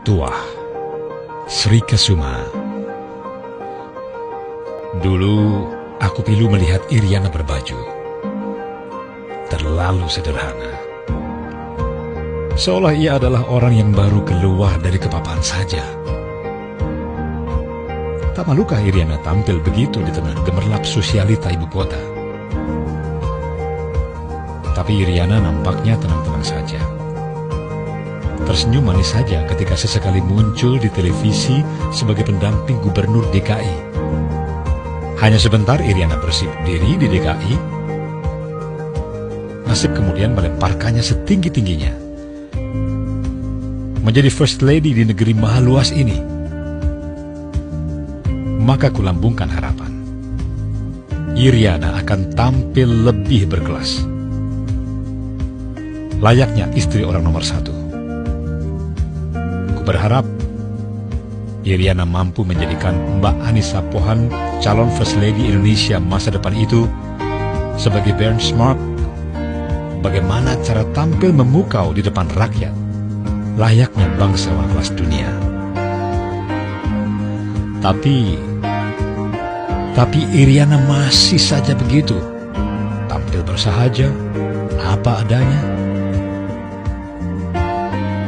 Tuah, Sri Kesuma. Dulu aku pilu melihat Iriana berbaju. Terlalu sederhana. Seolah ia adalah orang yang baru keluar dari kepapan saja. Tak malukah Iriana tampil begitu di tengah gemerlap sosialita ibu kota? Tapi Iriana nampaknya tenang-tenang saja. Tersenyum manis saja ketika sesekali muncul di televisi sebagai pendamping gubernur DKI. Hanya sebentar Iriana bersih diri di DKI. Nasib kemudian melemparkannya setinggi-tingginya. Menjadi first lady di negeri maha luas ini. Maka kulambungkan harapan. Iriana akan tampil lebih berkelas. Layaknya istri orang nomor 1. Ku berharap Iriana mampu menjadikan Mbak Anissa Pohan calon First Lady Indonesia masa depan itu sebagai benchmark bagaimana cara tampil memukau di depan rakyat layaknya bangsawan kelas dunia. Tapi Iriana masih saja begitu, tampil bersahaja, apa adanya.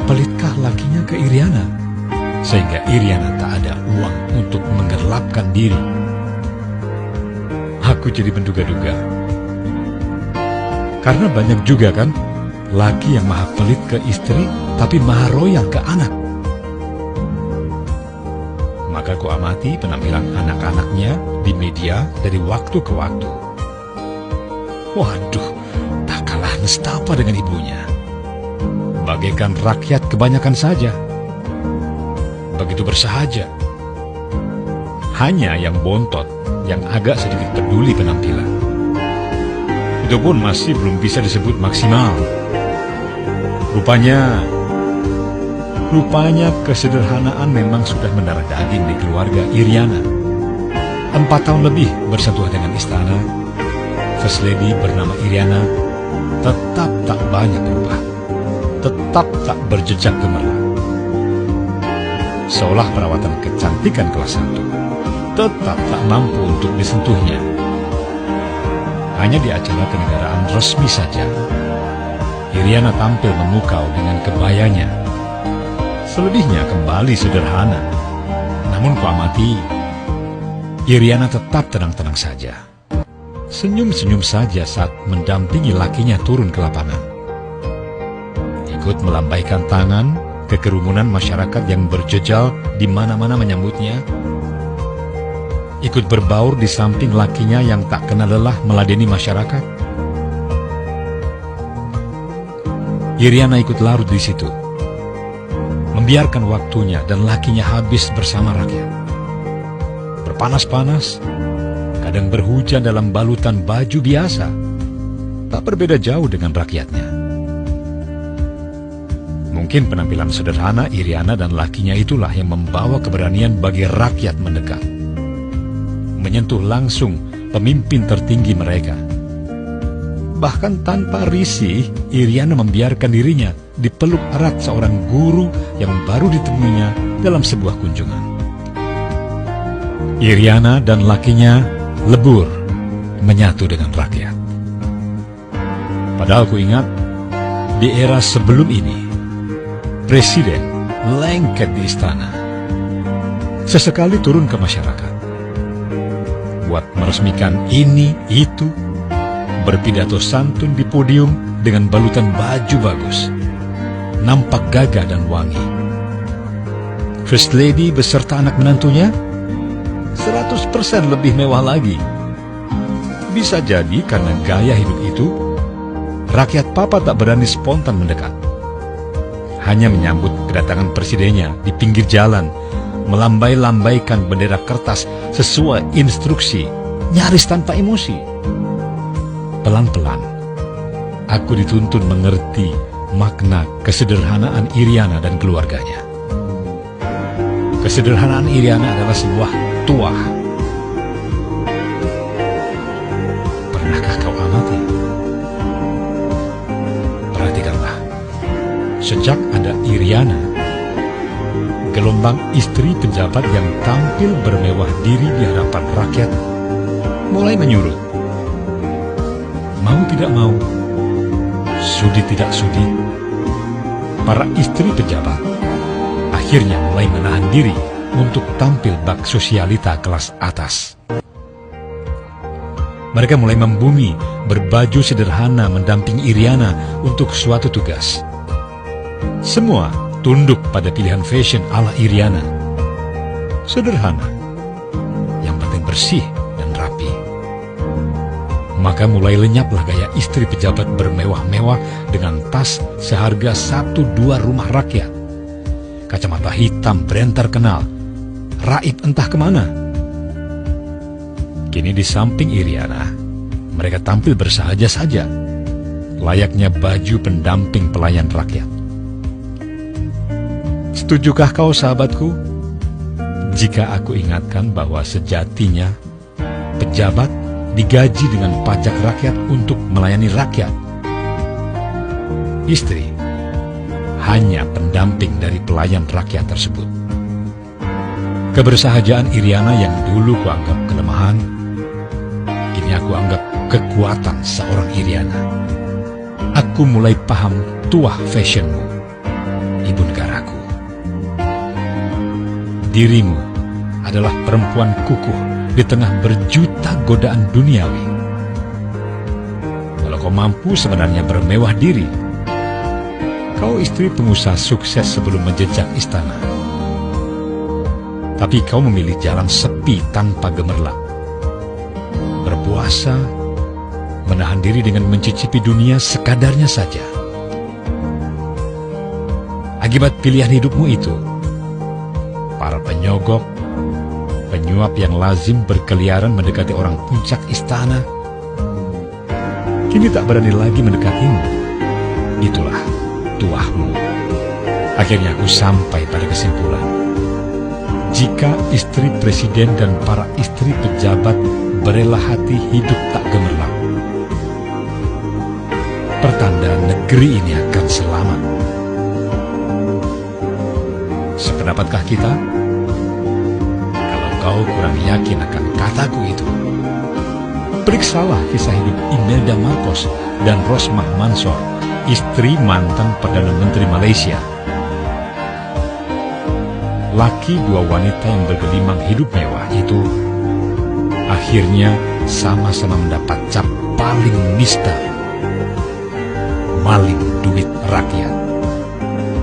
Pelitkah lakinya ke Iriana, sehingga Iriana tak ada uang untuk menggelapkan diri? Aku jadi menduga-duga. Karena banyak juga kan, laki yang maha pelit ke istri, tapi maha royal ke anak. Maka ku amati penampilan anak-anaknya di media dari waktu ke waktu. Waduh, tak kalah nestapa dengan ibunya. Bagaikan rakyat kebanyakan saja. Begitu bersahaja. Hanya yang bontot, yang agak sedikit peduli penampilan. Itu pun masih belum bisa disebut maksimal. Rupanya kesederhanaan memang sudah mendarah daging di keluarga Iriana. 4 tahun lebih bersentuhan dengan istana, First Lady bernama Iriana tetap tak banyak berubah. Tetap tak berjejak gemerlap. Seolah perawatan kecantikan kelas 1 tetap tak mampu untuk disentuhnya. Hanya di acara kenegaraan resmi saja, Iriana tampil memukau dengan kebayanya. Selebihnya kembali sederhana. Namun kuamati, Iriana tetap tenang-tenang saja. Senyum-senyum saja saat mendampingi lakinya turun ke lapangan. Ikut melambaikan tangan ke kerumunan masyarakat yang berjejal di mana-mana menyambutnya. Ikut berbaur di samping lakinya yang tak kenal lelah meladeni masyarakat. Iriana ikut larut di situ, membiarkan waktunya dan lakinya habis bersama rakyat. Berpanas-panas, kadang berhujan dalam balutan baju biasa, tak berbeda jauh dengan rakyatnya. Mungkin penampilan sederhana Iriana dan lakinya itulah yang membawa keberanian bagi rakyat mendekat. Menyentuh langsung pemimpin tertinggi mereka. Bahkan tanpa risih, Iriana membiarkan dirinya dipeluk erat seorang guru yang baru ditemuinya dalam sebuah kunjungan. Iriana dan lakinya lebur menyatu dengan rakyat. Padahal ku ingat, di era sebelum ini, Presiden lengket di istana. Sesekali turun ke masyarakat. Buat meresmikan ini, itu, berpidato santun di podium dengan balutan baju bagus. Nampak gagah dan wangi. First Lady beserta anak menantunya 100% lebih mewah lagi. Bisa jadi karena gaya hidup itu, rakyat papa tak berani spontan mendekat. Hanya menyambut kedatangan presidennya di pinggir jalan, melambai-lambaikan bendera kertas sesuai instruksi, nyaris tanpa emosi. Pelan-pelan, aku dituntun mengerti makna kesederhanaan Iriana dan keluarganya. Kesederhanaan Iriana adalah sebuah tuah. Pernahkah kau amati? Perhatikanlah, sejak ada Iriana, memandang istri pejabat yang tampil bermewah diri di hadapan rakyat mulai menyurut. Mau tidak mau, sudi tidak sudi, para istri pejabat akhirnya mulai menahan diri untuk tampil bak sosialita kelas atas. Mereka mulai membumi, berbaju sederhana mendampingi Iriana untuk suatu tugas. Semua tunduk pada pilihan fashion ala Iriana. Sederhana, yang penting bersih dan rapi. Maka mulai lenyaplah gaya istri pejabat bermewah-mewah dengan tas seharga 1-2 rumah rakyat. Kacamata hitam brand terkenal, raib entah kemana. Kini di samping Iriana, mereka tampil bersahaja saja, layaknya baju pendamping pelayan rakyat. Setujukah kau, sahabatku, jika aku ingatkan bahwa sejatinya pejabat digaji dengan pajak rakyat untuk melayani rakyat? Istri hanya pendamping dari pelayan rakyat tersebut. Kebersahajaan Iriana yang dulu kuanggap kelemahan, kini aku anggap kekuatan seorang Iriana. Aku mulai paham tuah fashionmu, ibu negaraku. Dirimu adalah perempuan kukuh di tengah berjuta godaan duniawi. Kalau kau mampu sebenarnya bermewah diri, kau istri pengusaha sukses sebelum menjejak istana. Tapi kau memilih jalan sepi tanpa gemerlap. Berpuasa, menahan diri dengan mencicipi dunia sekadarnya saja. Akibat pilihan hidupmu itu, para penyogok, penyuap yang lazim berkeliaran mendekati orang puncak istana, kini tak berani lagi mendekatimu. Itulah tuahmu. Akhirnya aku sampai pada kesimpulan, jika istri presiden dan para istri pejabat berela hati hidup tak gemerlap, pertanda negeri ini akan selamat. Sependapatkah kita? Kalau kau kurang yakin akan kataku itu, periksalah kisah hidup Imelda Marcos dan Rosmah Mansor, istri mantan Perdana Menteri Malaysia. Laki dua wanita yang bergelimang hidup mewah itu akhirnya sama-sama mendapat cap paling nista: maling duit rakyat,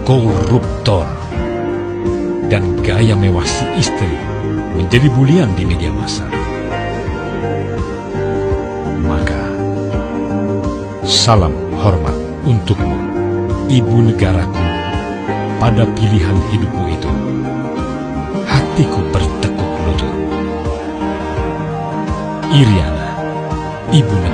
koruptor. Dan gaya mewah si istri menjadi bulian di media massa. Maka, salam hormat untukmu, ibu negaraku, pada pilihan hidupmu itu. Hatiku bertekuk lutut. Iriana, ibu negara.